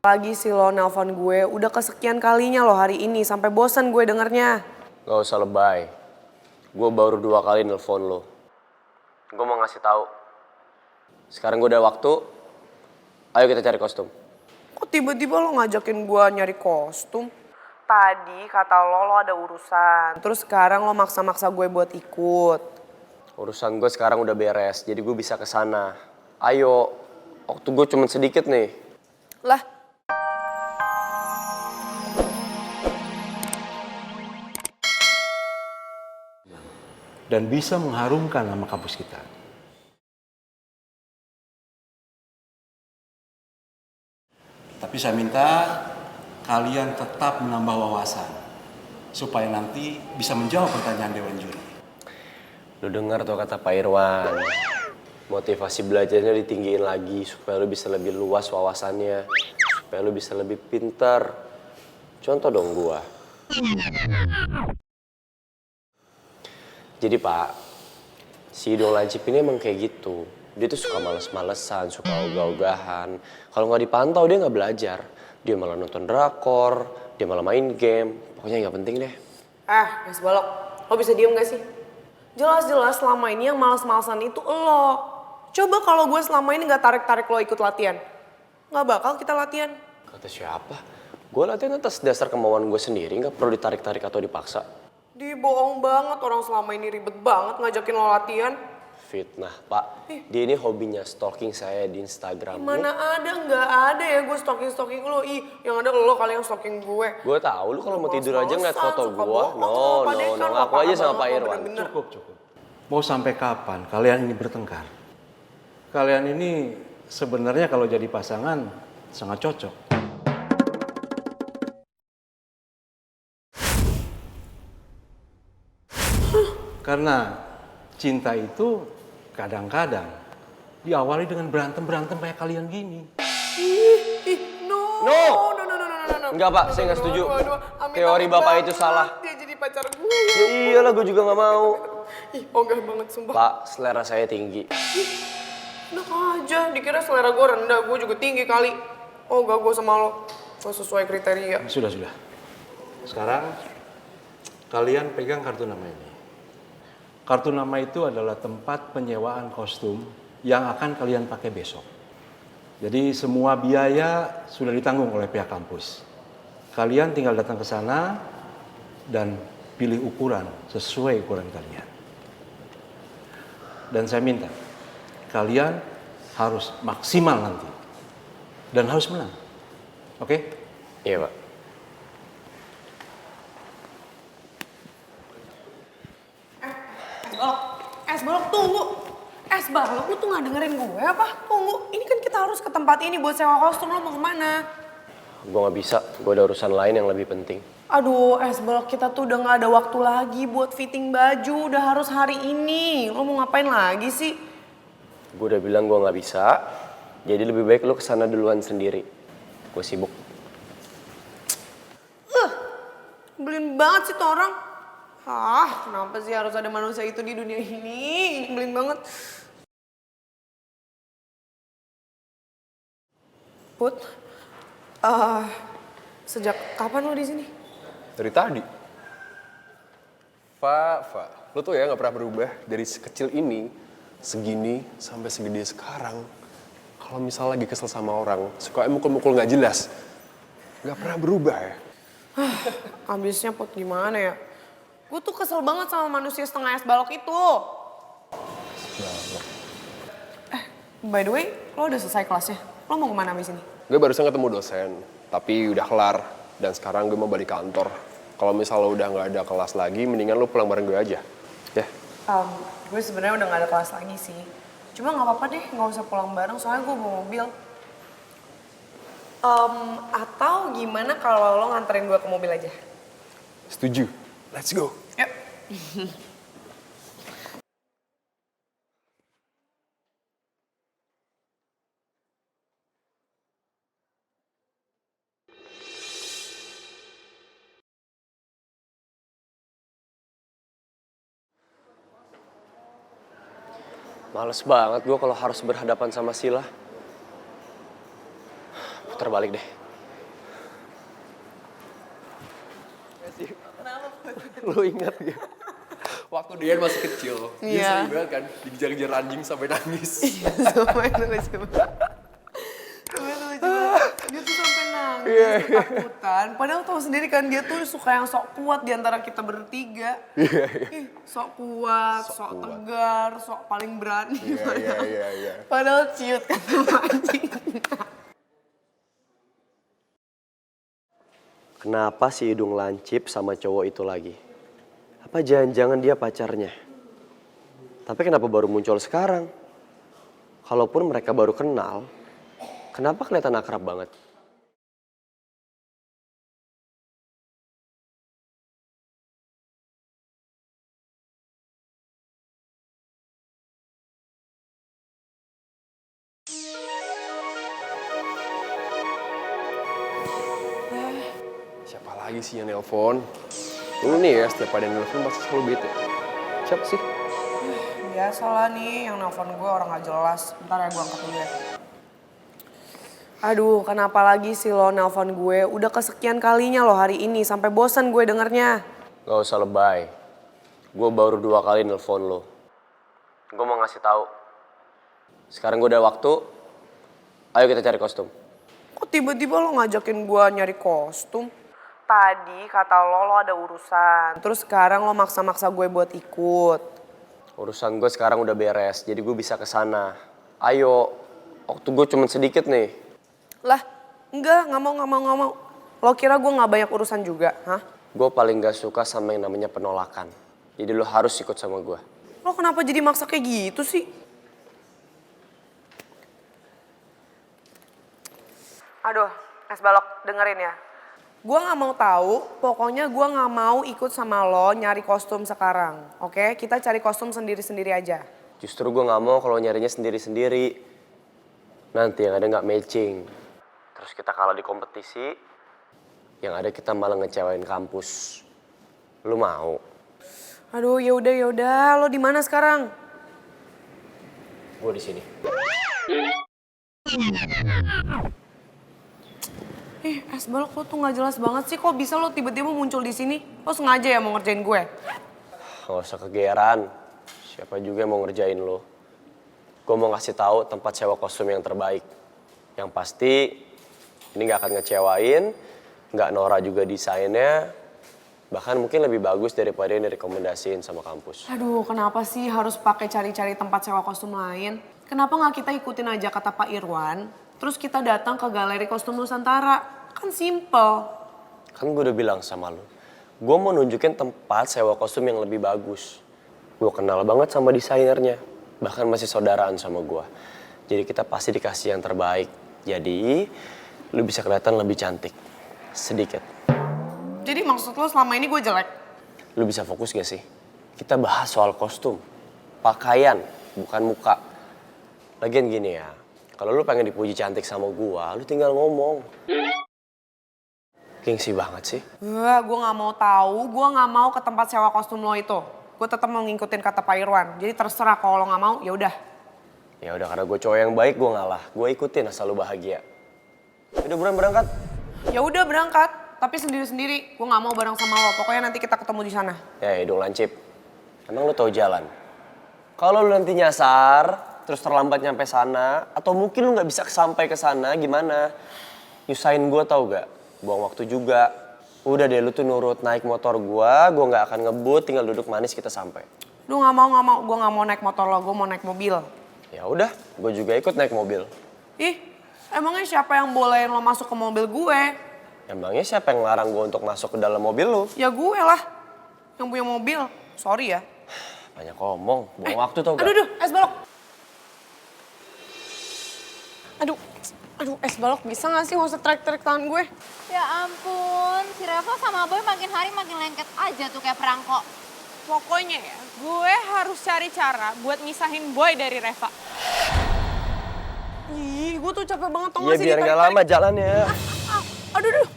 Lagi sih lo nelpon gue, udah kesekian kalinya lo hari ini, sampai bosan gue dengernya. Gak usah lebay. Gue baru 2 kali nelpon lo. Gue mau ngasih tahu. Sekarang gue udah waktu. Ayo kita cari kostum. Kok tiba-tiba lo ngajakin gue nyari kostum? Tadi kata lo ada urusan, terus sekarang lo maksa-maksa gue buat ikut. Urusan gue sekarang udah beres, jadi gue bisa kesana. Ayo, waktu gue cuma sedikit nih. Lah, dan bisa mengharumkan nama kampus kita. Tapi saya minta kalian tetap menambah wawasan supaya nanti bisa menjawab pertanyaan Dewan Juri. Lu dengar tuh kata Pak Irwan. Motivasi belajarnya ditinggiin lagi supaya lu bisa lebih luas wawasannya. Supaya lu bisa lebih pintar. Contoh dong gua. Jadi Pak, si Dong Lancip ini emang kayak gitu. Dia tuh suka males-malesan, suka ogah-ogahan. Kalau nggak dipantau dia nggak belajar. Dia malah nonton drakor, dia malah main game. Pokoknya nggak penting deh. Mas Balok, lo bisa diem gak sih? Jelas-jelas selama ini yang males-malesan itu lo. Coba kalau gue selama ini gak tarik-tarik lo ikut latihan. Gak bakal kita latihan. Kata siapa? Gue latihan atas dasar kemauan gue sendiri, nggak perlu ditarik-tarik atau dipaksa. Dibohong banget, orang selama ini ribet banget ngajakin lo latihan. Fitnah, Pak. Dia ini hobinya stalking saya di Instagram. Mana ada, nggak ada ya gue stalking lo. Yang ada lo kali yang stalking gue. Gue tahu lu kalau mau tidur aja ngeliat foto gue. No, ngaku aja sama Pak Irwan. Cukup. Mau sampai kapan kalian ini bertengkar? Kalian ini sebenarnya kalau jadi pasangan sangat cocok. Karena cinta itu kadang-kadang diawali dengan berantem-berantem kayak kalian gini. No. Enggak Pak, saya nggak setuju. Teori Bapak itu salah. Dia jadi pacar gue. Ya iyalah, gue juga nggak mau. Ogah banget sumpah. Pak, selera saya tinggi. Enak aja, dikira selera gue rendah, gue juga tinggi kali. Ogah gue sama lo, gak sesuai kriteria. Sudah. Sekarang kalian pegang kartu nama ini. Kartu nama itu adalah tempat penyewaan kostum yang akan kalian pakai besok. Jadi semua biaya sudah ditanggung oleh pihak kampus. Kalian tinggal datang ke sana dan pilih ukuran sesuai ukuran kalian. Dan saya minta kalian harus maksimal nanti dan harus menang. Oke? Iya Pak. Es balok tunggu. Es balok lu tuh gak dengerin gue apa? Tunggu, ini kan kita harus ke tempat ini buat sewa kostum, lo mau kemana? Gue nggak bisa, gue ada urusan lain yang lebih penting. Aduh, es balok kita tuh udah gak ada waktu lagi buat fitting baju, udah harus hari ini. Lo mau ngapain lagi sih? Gue udah bilang gue nggak bisa, jadi lebih baik lu kesana duluan sendiri. Gue sibuk. Nyebelin banget sih tuh orang. Kenapa sih harus ada manusia itu di dunia ini? Nyebelin banget. Put, sejak kapan lo di sini? Dari tadi. Fa, lu tuh ya gak pernah berubah dari sekecil ini, segini, sampai segede sekarang. Kalau misalnya lagi kesel sama orang, suka mukul-mukul gak jelas. Gak pernah berubah ya. Abisnya Put gimana ya? Gue tuh kesel banget sama manusia setengah es balok itu. By the way, lo udah selesai kelasnya? Lo mau kemana abis ini? Gue barusan ketemu dosen, tapi udah kelar. Dan sekarang gue mau balik kantor. Kalau misalnya udah gak ada kelas lagi, mendingan lo pulang bareng gue aja. Ya? Gue sebenarnya udah gak ada kelas lagi sih. Cuma gak apa-apa deh, gak usah pulang bareng soalnya gue bawa mobil. Atau gimana kalau lo nganterin gue ke mobil aja? Setuju. Let's go. Yuk. Males banget gue kalau harus berhadapan sama Sila. Putar balik deh. Lo ingat gak? Waktu Dian masih kecil, dia Iya. sering banget kan dikejar-kejar anjing sampai nangis. Sumpah itu lucu banget. Sumpah itu lucu banget. Dia tuh sampai nangis, ketakutan. Padahal tau sendiri kan dia tuh suka yang sok kuat di antara kita bertiga. Ih, sok kuat, sok tegar, sok paling berani. Iya. Padahal ciut kan sama anjing. Kenapa si hidung lancip sama cowok itu lagi? Apa jangan-jangan dia pacarnya? Tapi kenapa baru muncul sekarang? Kalaupun mereka baru kenal, kenapa kelihatan akrab banget? Siapa lagi sih yang nelpon? Lu nih ya, setiap ada yang nelpon pasti selalu bete. Siapa sih? Biasalah nih yang nelfon gue orang gak jelas. Bentar ya gue angkat dulu ya. Aduh, kenapa lagi sih lo nelpon gue? Udah kesekian kalinya lo hari ini, sampai bosan gue dengernya. Gak usah lebay. Gue baru 2 kali nelpon lo. Gue mau ngasih tahu. Sekarang gue udah waktu. Ayo kita cari kostum. Kok tiba-tiba lo ngajakin gue nyari kostum? Tadi kata lo ada urusan. Terus sekarang lo maksa-maksa gue buat ikut. Urusan gue sekarang udah beres, jadi gue bisa kesana. Ayo, waktu gue cuma sedikit nih. Lah, enggak mau. Lo kira gue gak banyak urusan juga, hah? Gue paling gak suka sama yang namanya penolakan. Jadi lo harus ikut sama gue. Lo kenapa jadi maksa kayak gitu sih? Aduh, es balok, dengerin ya. Gue gak mau tahu, pokoknya gue gak mau ikut sama lo nyari kostum sekarang. Oke, kita cari kostum sendiri-sendiri aja. Justru gue gak mau kalau nyarinya sendiri-sendiri. Nanti yang ada gak matching. Terus kita kalah di kompetisi, yang ada kita malah ngecewain kampus. Lu mau? Aduh, yaudah, lo di mana sekarang? Gue di sini. Es balok lo tuh gak jelas banget sih, kok bisa lo tiba-tiba muncul di sini? Lo sengaja ya mau ngerjain gue? Gak usah kegeeran. Siapa juga yang mau ngerjain lo. Gue mau ngasih tahu tempat sewa kostum yang terbaik. Yang pasti ini gak akan ngecewain, gak norak juga desainnya. Bahkan mungkin lebih bagus daripada yang direkomendasiin sama kampus. Aduh, kenapa sih harus pakai cari-cari tempat sewa kostum lain? Kenapa nggak kita ikutin aja kata Pak Irwan, terus kita datang ke galeri kostum Nusantara? Kan simple. Kan gue udah bilang sama lo, gue mau nunjukin tempat sewa kostum yang lebih bagus. Gue kenal banget sama desainernya, bahkan masih saudaraan sama gue. Jadi kita pasti dikasih yang terbaik. Jadi, lo bisa kelihatan lebih cantik. Sedikit. Jadi maksud lo selama ini gue jelek? Lu bisa fokus gak sih? Kita bahas soal kostum, pakaian, bukan muka. Lagian gini ya, kalau lu pengen dipuji cantik sama gua, lu tinggal ngomong. Gengsi banget sih. Gue gak mau tahu, gue gak mau ke tempat sewa kostum lo itu. Gue tetap mau ngikutin kata Pak Irwan. Jadi terserah kalau lo gak mau, ya udah. Ya udah, karena gue cowok yang baik, gue ngalah. Gue ikutin asal lu bahagia. Udah buruan berangkat? Ya udah berangkat, tapi sendiri-sendiri. Gue gak mau bareng sama lo. Pokoknya nanti kita ketemu di sana. Ya hidung lancip. Emang lu tahu jalan? Kalau lu nanti nyasar, terus terlambat nyampe sana, atau mungkin lu nggak bisa sampai ke sana, gimana? Nyusahin gue tau gak? Buang waktu juga. Udah deh, lu tuh nurut naik motor gue nggak akan ngebut, tinggal duduk manis kita sampai. Lu gak mau. Gue gak mau naik motor lo, gue mau naik mobil. Ya udah, gue juga ikut naik mobil. Ih, emangnya siapa yang bolehin lo masuk ke mobil gue? Emangnya siapa yang ngelarang gue untuk masuk ke dalam mobil lu? Ya gue lah, yang punya mobil. Sorry ya. Banyak ngomong, buang waktu tau gak? Aduh, es balok. Aduh, es balok bisa gak sih nggak usah tarik-tarik tangan gue? Ya ampun, si Reva sama Boy makin hari makin lengket aja tuh kayak perangko. Pokoknya ya, gue harus cari cara buat misahin Boy dari Reva. Ih, gue tuh capek banget tau Iya gak sih biar gak ditarik-tarik. lama jalannya. Aduh.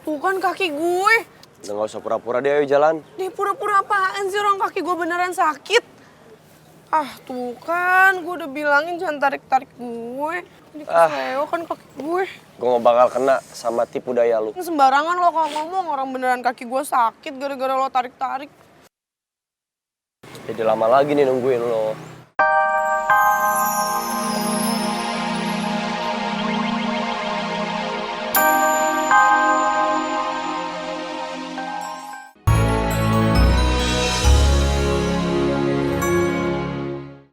Tuh kan kaki gue. Udah gak usah pura-pura deh, ayo jalan. Nih pura-pura apaan sih, orang kaki gue beneran sakit. Ah tuh kan, gue udah bilangin jangan tarik-tarik gue. Ini kesleo kan kaki gue. Gue gak bakal kena sama tipu daya lu. Sembarangan lo kalau ngomong, orang beneran kaki gue sakit gara-gara lo tarik-tarik. Jadi lama lagi nih nungguin lo.